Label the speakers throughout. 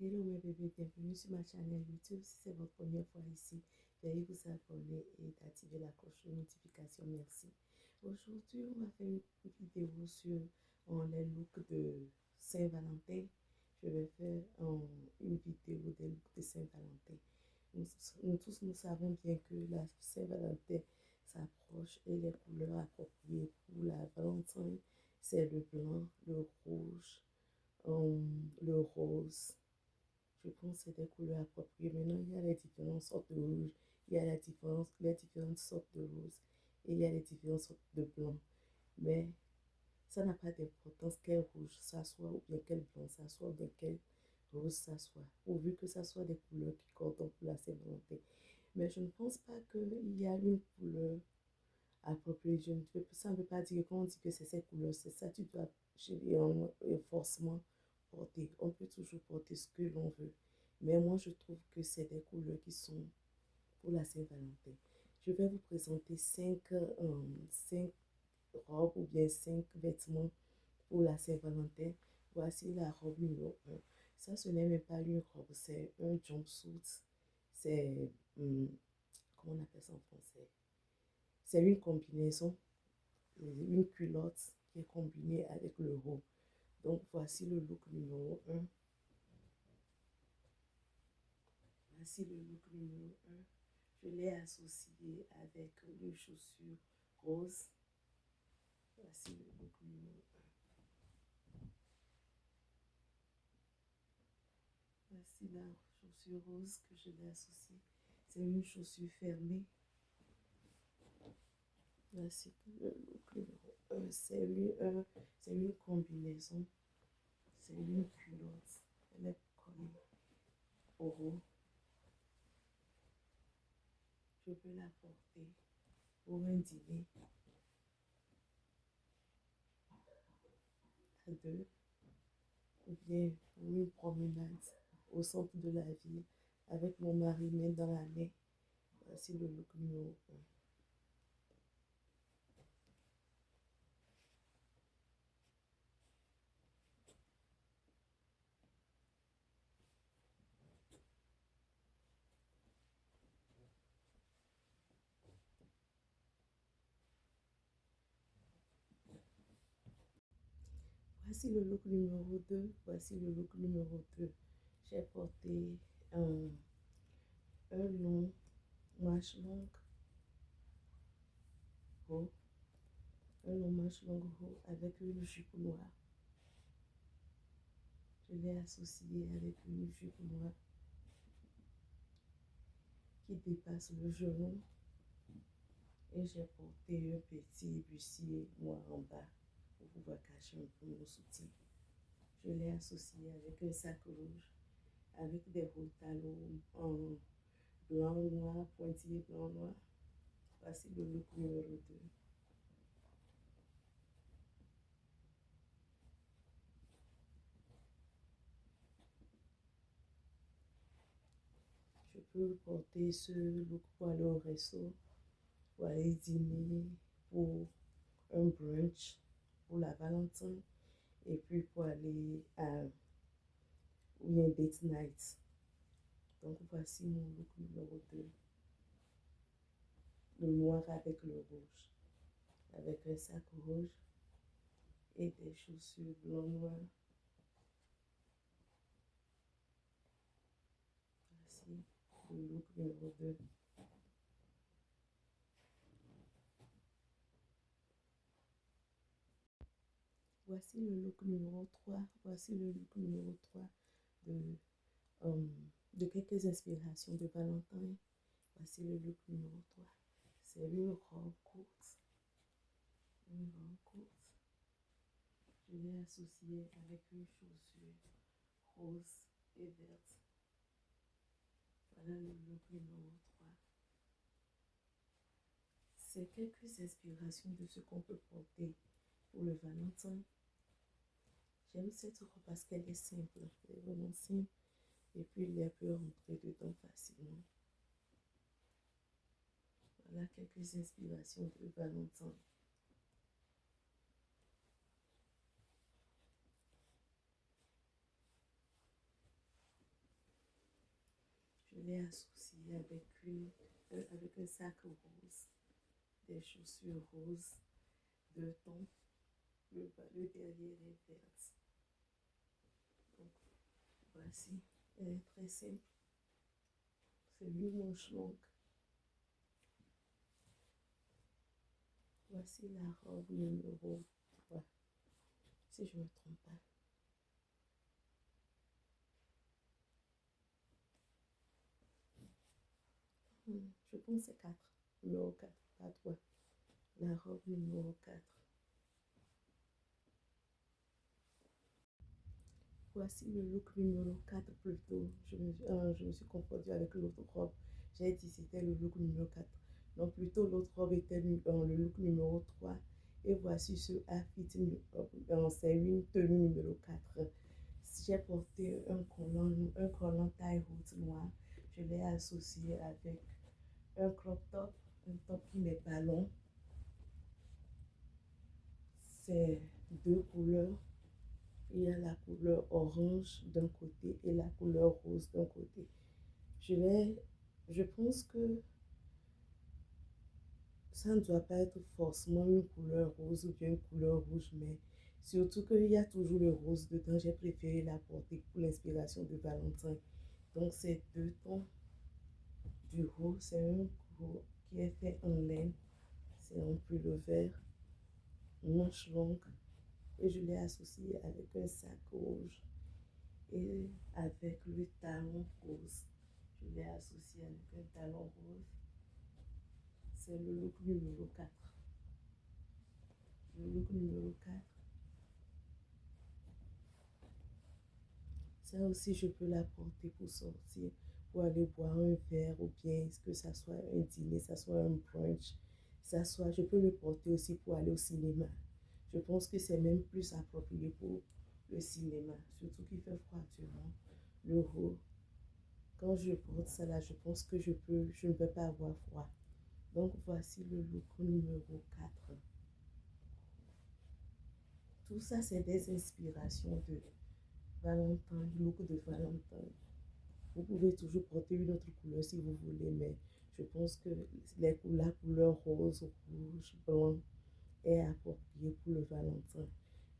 Speaker 1: Hello mes bébés, bienvenue sur ma chaîne YouTube. Si c'est votre première fois ici, veuillez vous abonner et d'activer la cloche de notification. Merci. Aujourd'hui, on va faire une vidéo sur les looks de Saint-Valentin. Je vais faire une vidéo des looks de Saint-Valentin. Nous tous, nous savons bien que la Saint-Valentin s'approche et les couleurs appropriées pour la Valentin, c'est le blanc, le rouge, le rose. Je pense que c'est des couleurs appropriées. Maintenant, il y a les différentes sortes de rouge, il y a les différentes sortes de rose et il y a les différentes sortes de blanc. Mais ça n'a pas d'importance quel rouge ça soit, ou bien quel blanc ça soit, ou bien quel rose ça soit, pourvu que ça soit des couleurs qui cordent pour la Saint-Valentin. Mais je ne pense pas qu'il y a une couleur appropriée. Ça ne veut pas dire qu'on dit que c'est cette couleur, c'est ça, tu dois forcément porter. On peut toujours porter ce que l'on veut. Mais moi, je trouve que c'est des couleurs qui sont pour la Saint-Valentin. Je vais vous présenter 5 robes ou bien 5 vêtements pour la Saint-Valentin. Voici la robe numéro 1. Ça, ce n'est même pas une robe, c'est un jumpsuit. C'est, comment on appelle ça en français? C'est une combinaison, une culotte qui est combinée avec le haut. Donc, voici le look numéro 1. Voici le look numéro 1. Je l'ai associé avec une chaussure rose. Voici le look numéro 1. Voici la chaussure rose que je l'ai associée. C'est une chaussure fermée. Voici le look numéro 1. C'est une combinaison. C'est une culotte. Elle est collée au haut. Je peux la porter pour un dîner à deux, ou bien pour une promenade au centre de la ville avec mon mari main dans la main. Voici le look numéro 1. Voici le look numéro 2. Voici le look numéro 2. J'ai porté un long manche longue haut. Un long manche longue haut avec une jupe noire. Je l'ai associé avec une jupe noire qui dépasse le genou. Et j'ai porté un petit bustier noir en bas pour pouvoir cacher un peu mon soutien. Je l'ai associé avec un sac rouge, avec des hauts talons en blanc noir, pointillé blanc noir. Voici le look numéro 2. Je peux porter ce look pour aller au resto, pour aller dîner, pour un brunch, pour la Valentin, et puis pour aller à un date night. Donc voici mon look numéro 2. Le noir avec le rouge, avec un sac rouge et des chaussures blanc noir. Voici le look numéro 2. Voici le look numéro 3. Voici le look numéro 3 de quelques inspirations de Valentin. Voici le look numéro 3. C'est une robe courte. Une robe courte. Je l'ai associée avec une chaussure rose et verte. Voilà le look numéro 3. C'est quelques inspirations de ce qu'on peut porter pour le Valentin. J'aime cette robe parce qu'elle est simple. Elle est vraiment simple. Et puis, il peut rentrer dedans facilement. Voilà quelques inspirations de Valentin. l'ai associé avec un sac rose, des chaussures roses de ton. Le derrière est vert. Donc, voici. Elle est très simple. C'est une manche longue. Voici la robe numéro 3, si je ne me trompe pas. Je pense que c'est 4. Numéro 4, pas 3. La robe numéro 4. Voici le look numéro 4 plutôt. Je me suis confondue avec l'autre robe. J'ai dit c'était le look numéro 4. Donc plutôt l'autre robe était le look numéro 3. Et voici ce outfit, c'est une tenue numéro 4. J'ai porté un collant taille haute noir. Je l'ai associé avec un crop top, un top qui met ballon. C'est deux couleurs. Il y a la couleur orange d'un côté et la couleur rose d'un côté. Je pense que ça ne doit pas être forcément une couleur rose ou bien une couleur rouge, mais surtout qu'il y a toujours le rose dedans. J'ai préféré la porter pour l'inspiration de Valentin. Donc, c'est deux tons du rose. C'est un rose qui est fait en laine. C'est un pull vert, manche longue. Et je l'ai associé avec un sac rouge et avec le talon rose. Je l'ai associé avec un talon rose. C'est le look numéro 4. Le look numéro 4. Ça aussi, je peux la porter pour sortir, pour aller boire un verre ou bien que ça soit un dîner, ça soit un brunch. Je peux le porter aussi pour aller au cinéma. Je pense que c'est même plus approprié pour le cinéma, surtout qu'il fait froid actuellement. Le haut, quand je porte ça là, je pense que je ne peux pas avoir froid. Donc voici le look numéro 4. Tout ça, c'est des inspirations de Valentin, look de Valentin. Vous pouvez toujours porter une autre couleur si vous voulez, mais je pense que la couleur rose, rouge, blanc est appropriée pour le Valentin.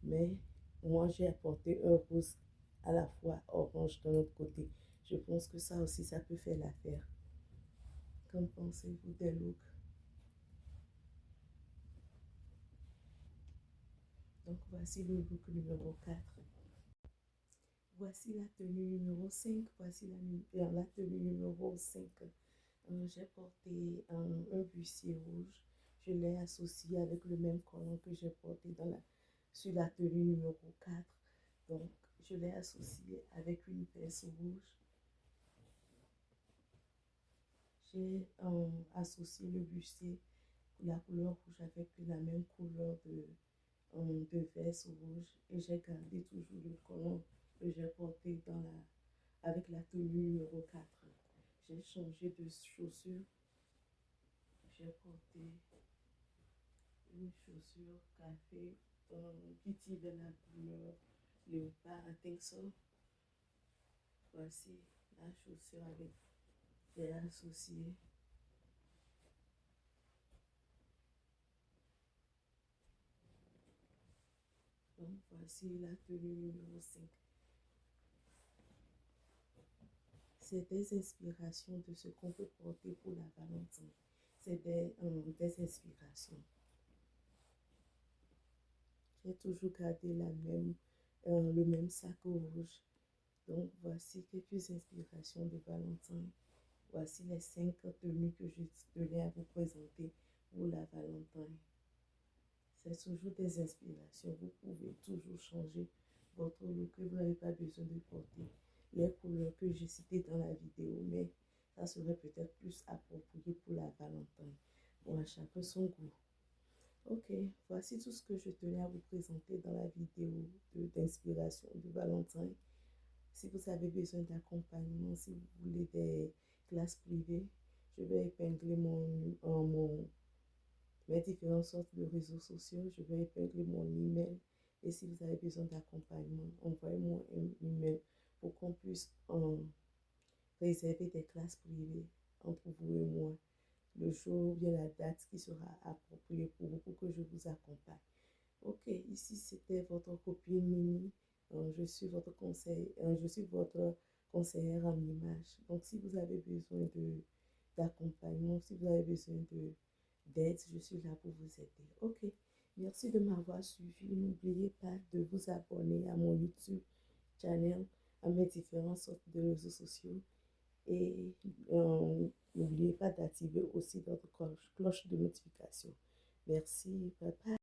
Speaker 1: Mais moi, j'ai apporté un rose à la fois orange de l'autre côté. Je pense que ça aussi, ça peut faire l'affaire. Qu'en pensez-vous des looks? Donc, voici le look numéro 4. Voici la tenue numéro 5. Voici la tenue numéro 5. J'ai porté un bustier rouge. Je l'ai associé avec le même collant que j'ai porté sur la tenue numéro 4. Donc, je l'ai associé avec une veste rouge. J'ai associé le bustier, la couleur rouge avec la même couleur de veste rouge. Et j'ai gardé toujours le collant que j'ai porté avec la tenue numéro 4. J'ai changé de chaussures. J'ai porté une chaussure café qui tire de la couleur léopard, I think so. Voici la chaussure avec les associés. Donc voici la tenue numéro 5. C'est des inspirations de ce qu'on peut porter pour la Valentin. C'est des inspirations. J'ai toujours gardé le même sac rouge. Donc voici quelques inspirations de Valentin. Voici les 5 tenues que je tenais à vous présenter pour la Valentin. C'est toujours des inspirations. Vous pouvez toujours changer votre look. Vous n'avez pas besoin de porter les couleurs que j'ai citées dans la vidéo, mais ça serait peut-être plus approprié pour la Valentin. Bon, à chacun son goût. Ok, voici tout ce que je tenais à vous présenter dans la vidéo d'inspiration de Valentin. Si vous avez besoin d'accompagnement, si vous voulez des classes privées, je vais épingler mes différentes sortes de réseaux sociaux. Je vais épingler mon email. Et si vous avez besoin d'accompagnement, envoyez-moi un email pour qu'on puisse réserver des classes privées entre vous et moi, le jour ou bien la date qui sera appropriée pour vous, pour que je vous accompagne. Ok, ici c'était votre copine Mimi. Je suis votre je suis votre conseillère en image. Donc si vous avez besoin d'accompagnement, si vous avez besoin d'aide, je suis là pour vous aider. Ok, merci de m'avoir suivi. N'oubliez pas de vous abonner à mon YouTube channel, à mes différentes sortes de réseaux sociaux. Et n'oubliez pas d'activer aussi votre cloche de notification. Merci, bye bye.